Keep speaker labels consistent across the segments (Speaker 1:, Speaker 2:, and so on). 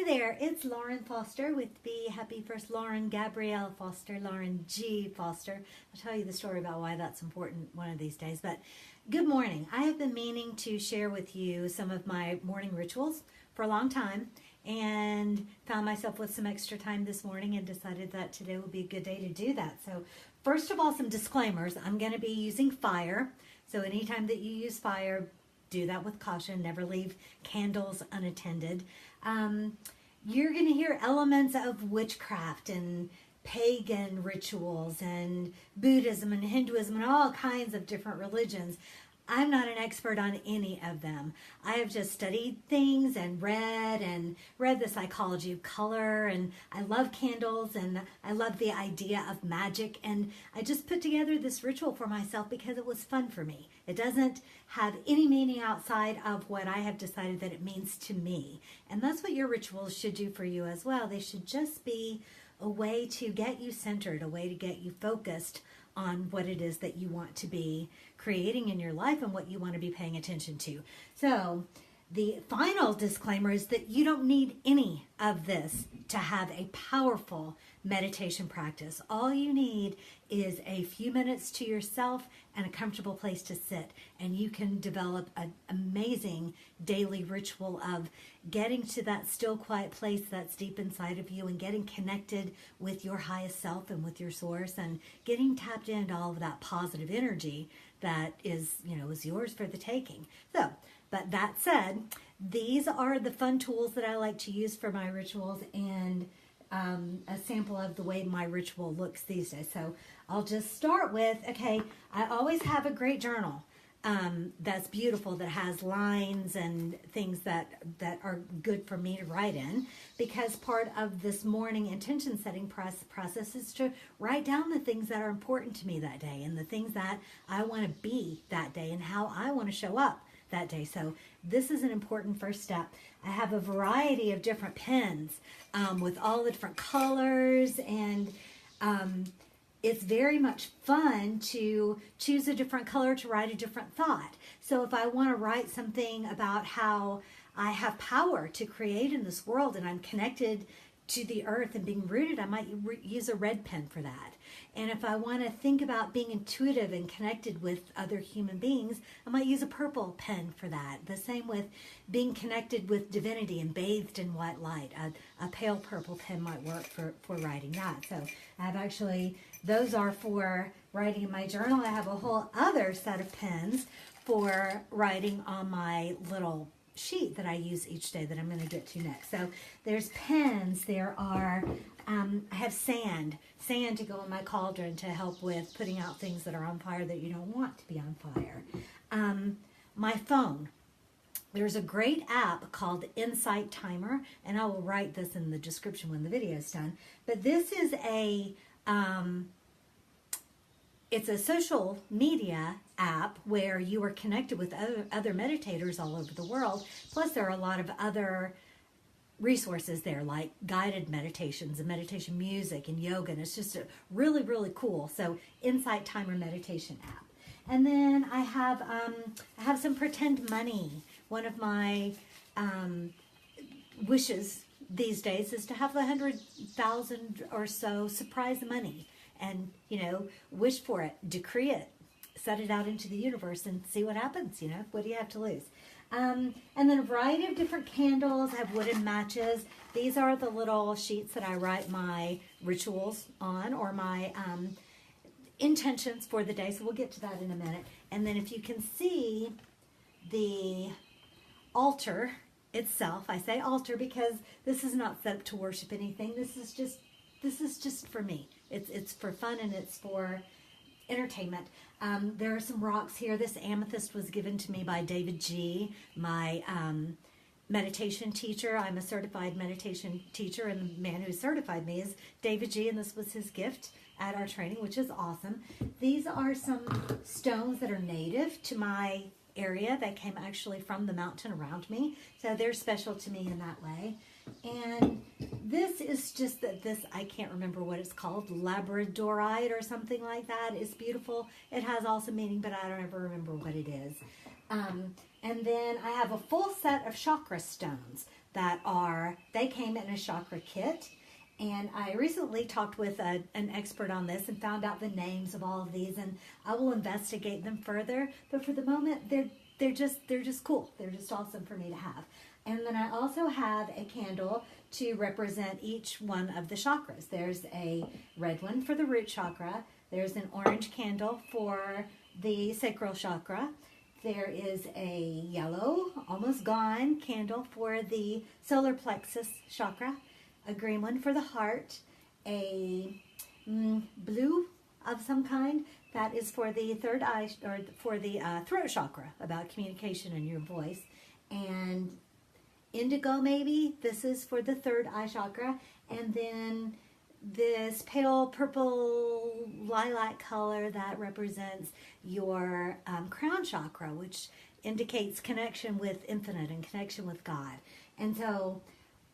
Speaker 1: Hey there, it's Lauren Foster with Be Happy First. Lauren Gabrielle Foster, Lauren G. Foster. I'll tell you the story about why that's important one of these days. But good morning. I have been meaning to share with you some of my morning rituals for a long time and found myself with some extra time this morning and decided that today would be a good day to do that. So first of all, some disclaimers. I'm going to be using fire. So anytime that you use fire, do that with caution. Never leave candles unattended. You're going to hear elements of witchcraft and pagan rituals and Buddhism and Hinduism and all kinds of different religions. I'm not an expert on any of them. I have just studied things and read the psychology of color, and I love candles and I love the idea of magic, and I just put together this ritual for myself because it was fun for me. It doesn't have any meaning outside of what I have decided that it means to me. And that's what your rituals should do for you as well. They should just be a way to get you centered, a way to get you focused on what it is that you want to be creating in your life and what you want to be paying attention to. So the final disclaimer is that you don't need any of this to have a powerful meditation practice. All you need is a few minutes to yourself and a comfortable place to sit, and you can develop an amazing daily ritual of getting to that still, quiet place that's deep inside of you and getting connected with your highest self and with your source and getting tapped into all of that positive energy that is yours for the taking. So, but that said, these are the fun tools that I like to use for my rituals, and a sample of the way my ritual looks these days. So I'll just start with, I always have a great journal that's beautiful, that has lines and things that are good for me to write in, because part of this morning intention setting process is to write down the things that are important to me that day and the things that I want to be that day and how I want to show up that day. So this is an important first step. I have a variety of different pens with all the different colors, and it's very much fun to choose a different color to write a different thought. So if I want to write something about how I have power to create in this world and I'm connected to the earth and being rooted, I might use a red pen for that. And if I want to think about being intuitive and connected with other human beings, I might use a purple pen for that. The same with being connected with divinity and bathed in white light. A pale purple pen might work for writing that. So I have those are for writing in my journal. I have a whole other set of pens for writing on my little sheet that I use each day that I'm going to get to next. So there's pens, there are, I have sand to go in my cauldron to help with putting out things that are on fire that you don't want to be on fire. My phone, there's a great app called Insight Timer, and I will write this in the description when the video is done, but this is it's a social media app where you are connected with other meditators all over the world. Plus, there are a lot of other resources there, like guided meditations and meditation music and yoga. And it's just really, really cool. So, Insight Timer meditation app. And then I have some pretend money. One of my wishes these days is to have 100,000 or so surprise money. And, wish for it, decree it, set it out into the universe and see what happens, what do you have to lose? And then a variety of different candles. I have wooden matches. These are the little sheets that I write my rituals on, or my intentions for the day. So we'll get to that in a minute. And then if you can see the altar itself, I say altar because this is not set up to worship anything. This is just for me. It's for fun and it's for entertainment. There are some rocks here. This amethyst was given to me by David G., my meditation teacher. I'm a certified meditation teacher, and the man who certified me is David G., and this was his gift at our training, which is awesome. These are some stones that are native to my area. They came actually from the mountain around me, so they're special to me in that way. And this is just I can't remember what it's called, labradorite or something like that. It's beautiful. It has also meaning, but I don't ever remember what it is. And then I have a full set of chakra stones. they came in a chakra kit. And I recently talked with an expert on this and found out the names of all of these, and I will investigate them further. But for the moment, they're just cool. They're just awesome for me to have. And then I also have a candle to represent each one of the chakras. There's a red one for the root chakra. There's an orange candle for the sacral chakra. There is a yellow, almost gone, candle for the solar plexus chakra. A green one for the heart, a blue of some kind that is for the third eye, or for the throat chakra, about communication and your voice, and indigo maybe, this is for the third eye chakra, and then this pale purple lilac color that represents your crown chakra, which indicates connection with infinite and connection with God. And so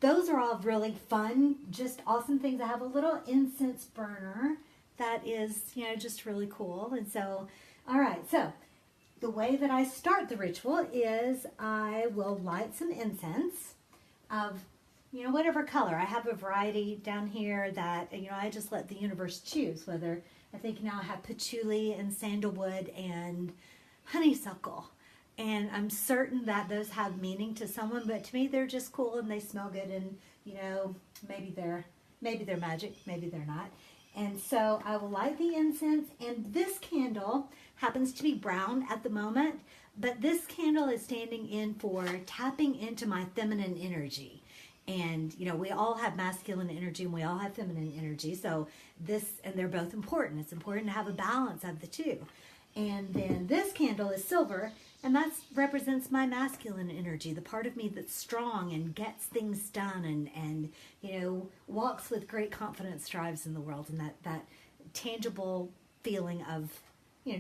Speaker 1: those are all really fun, just awesome things. I have a little incense burner that is, just really cool. And so, all right, so the way that I start the ritual is I will light some incense of, whatever color. I have a variety down here that, I just let the universe choose, whether I think now I have patchouli and sandalwood and honeysuckle. And I'm certain that those have meaning to someone, but to me they're just cool and they smell good, and maybe they're magic, maybe they're not. And so I will light the incense, and this candle happens to be brown at the moment, but this candle is standing in for tapping into my feminine energy. And we all have masculine energy and we all have feminine energy, so and they're both important. It's important to have a balance of the two. And then this candle is silver, and that represents my masculine energy, the part of me that's strong and gets things done and walks with great confidence, strives in the world, and that tangible feeling of,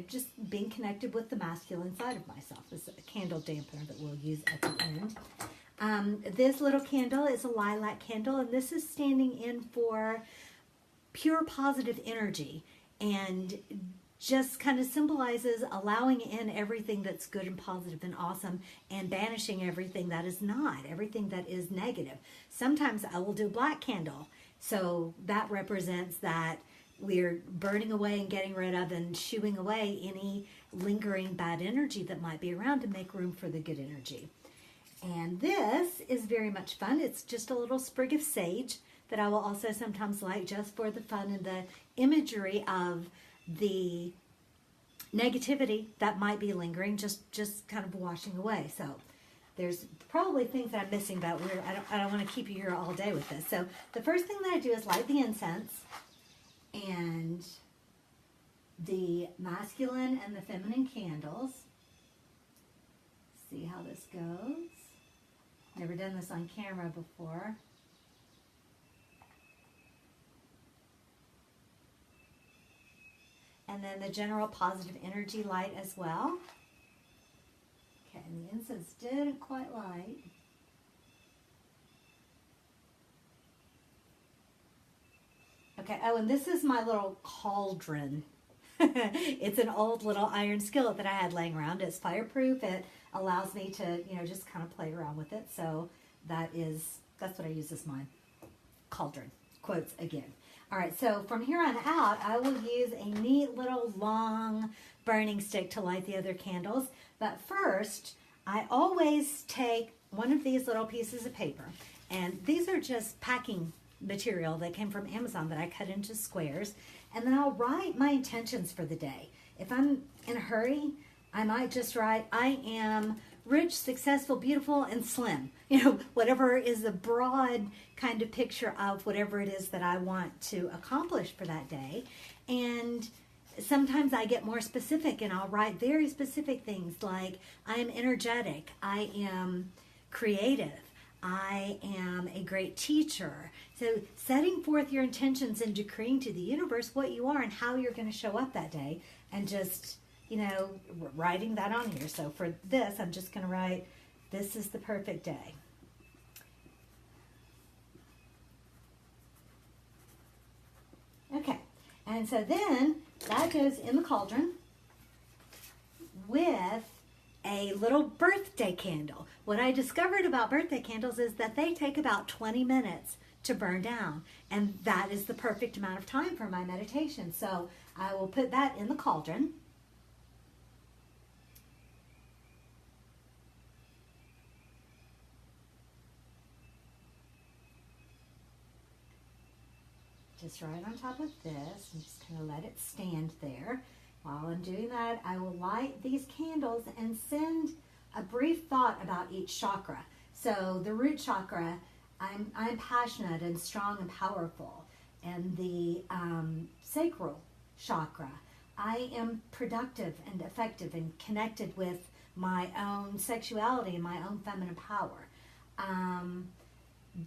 Speaker 1: just being connected with the masculine side of myself. This is a candle dampener that we'll use at the end. This little candle is a lilac candle, and this is standing in for pure positive energy, and just kind of symbolizes allowing in everything that's good and positive and awesome, and banishing everything that is not, everything that is negative. Sometimes I will do a black candle, so that represents that we're burning away and getting rid of and shooing away any lingering bad energy that might be around to make room for the good energy. And this is very much fun. It's just a little sprig of sage that I will also sometimes light just for the fun and the imagery of the negativity that might be lingering, just kind of washing away. So there's probably things that I'm missing, but I don't want to keep you here all day with this. So the first thing that I do is light the incense, and the masculine and the feminine candles. See how this goes. Never done this on camera before. And then the general positive energy light as well. Okay, and the incense didn't quite light. Okay, oh, and this is my little cauldron. It's an old little iron skillet that I had laying around. It's fireproof. It allows me to, just kind of play around with it. So that's what I use as my cauldron. Quotes again. All right, so from here on out, I will use a neat little long burning stick to light the other candles. But first, I always take one of these little pieces of paper, and these are just packing material that came from Amazon that I cut into squares, and then I'll write my intentions for the day. If I'm in a hurry, I might just write, I am rich, successful, beautiful, and slim. Whatever is the broad kind of picture of whatever it is that I want to accomplish for that day. And sometimes I get more specific, and I'll write very specific things like, I am energetic, I am creative, I am a great teacher. So setting forth your intentions and decreeing to the universe what you are and how you're going to show up that day, and just, writing that on here. So for this, I'm just going to write, this is the perfect day. Okay, and so then that goes in the cauldron with a little birthday candle. What I discovered about birthday candles is that they take about 20 minutes to burn down, and that is the perfect amount of time for my meditation. So I will put that in the cauldron. Just right on top of this, and just kind of let it stand there. While I'm doing that, I will light these candles and send a brief thought about each chakra. So the root chakra, I'm passionate and strong and powerful. And the sacral chakra, I am productive and effective and connected with my own sexuality and my own feminine power.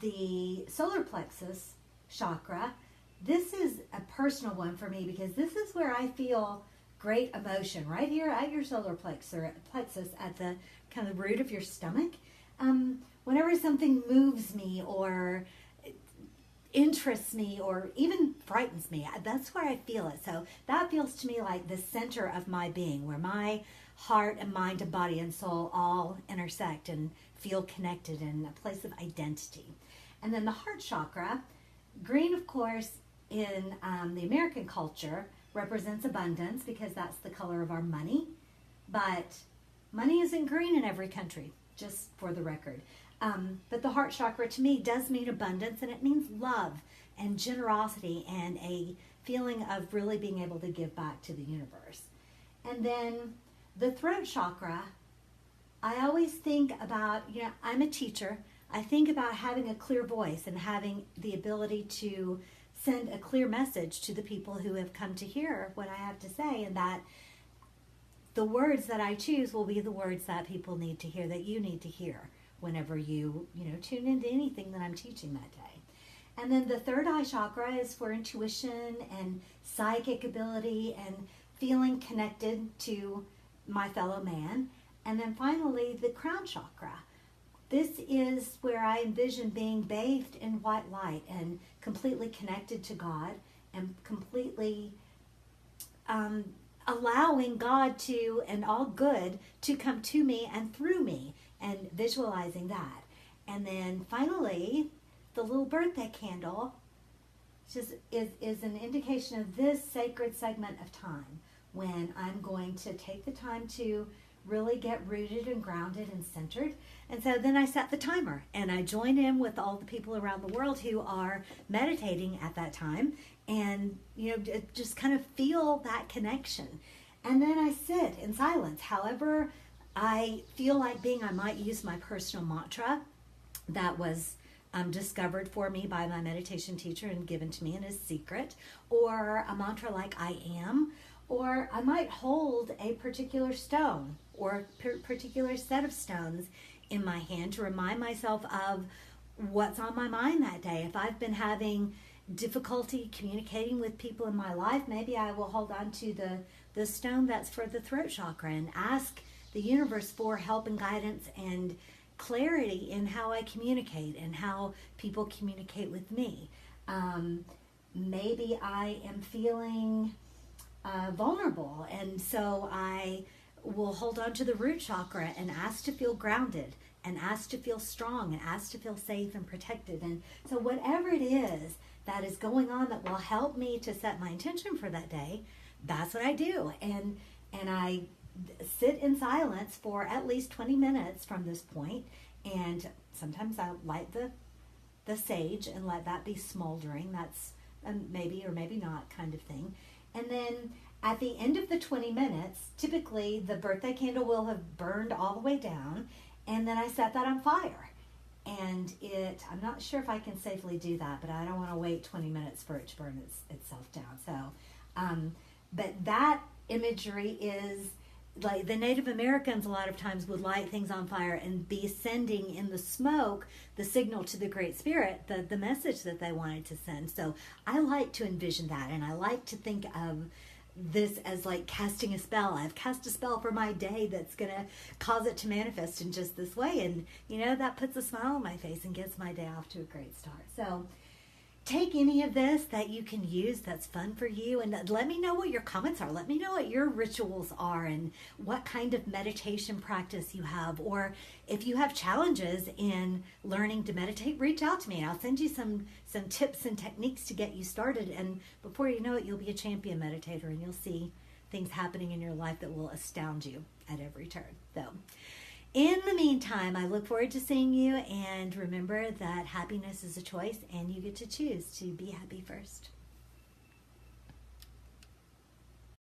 Speaker 1: The solar plexus chakra, this is a personal one for me because this is where I feel great emotion, right here at your solar plexus at the kind of root of your stomach. Whenever something moves me or interests me or even frightens me, that's where I feel it. So that feels to me like the center of my being, where my heart and mind and body and soul all intersect and feel connected in a place of identity. And then the heart chakra, green, of course, in the American culture represents abundance because that's the color of our money. But money isn't green in every country, just for the record. But the heart chakra to me does mean abundance, and it means love and generosity and a feeling of really being able to give back to the universe. And then the throat chakra, I always think about, I'm a teacher. I think about having a clear voice and having the ability to send a clear message to the people who have come to hear what I have to say, and that the words that I choose will be the words that people need to hear, that you need to hear whenever you tune into anything that I'm teaching that day. And then the third eye chakra is for intuition and psychic ability and feeling connected to my fellow man. And then finally, the crown chakra. This is where I envision being bathed in white light and completely connected to God and completely allowing God to, and all good, to come to me and through me, and visualizing that. And then finally, the little birthday candle just is an indication of this sacred segment of time when I'm going to take the time to really get rooted and grounded and centered. And so then I set the timer and I join in with all the people around the world who are meditating at that time, and just kind of feel that connection. And then I sit in silence. However I feel like being, I might use my personal mantra that was discovered for me by my meditation teacher and given to me in a secret, or a mantra like I am, or I might hold a particular stone or a particular set of stones in my hand to remind myself of what's on my mind that day. If I've been having difficulty communicating with people in my life, maybe I will hold on to the stone that's for the throat chakra and ask the universe for help and guidance and clarity in how I communicate and how people communicate with me. Maybe I am feeling vulnerable, and so I will hold on to the root chakra and ask to feel grounded and ask to feel strong and ask to feel safe and protected. And so whatever it is that is going on that will help me to set my intention for that day, that's what I do. And I sit in silence for at least 20 minutes from this point, and sometimes I light the sage and let that be smoldering. That's maybe or maybe not kind of thing. And then at the end of the 20 minutes, typically the birthday candle will have burned all the way down, and then I set that on fire. And I'm not sure if I can safely do that, but I don't want to wait 20 minutes for it to burn itself down. So, but that imagery is like the Native Americans a lot of times would light things on fire and be sending in the smoke the signal to the Great Spirit, the message that they wanted to send. So I like to envision that, and I like to think of this as like casting a spell. I've cast a spell for my day that's going to cause it to manifest in just this way. And, that puts a smile on my face and gets my day off to a great start. So take any of this that you can use that's fun for you, and let me know what your comments are. Let me know what your rituals are and what kind of meditation practice you have, or if you have challenges in learning to meditate, reach out to me. I'll send you some tips and techniques to get you started, and before you know it, you'll be a champion meditator, and you'll see things happening in your life that will astound you at every turn. So in the meantime, I look forward to seeing you, and remember that happiness is a choice and you get to choose to be happy first.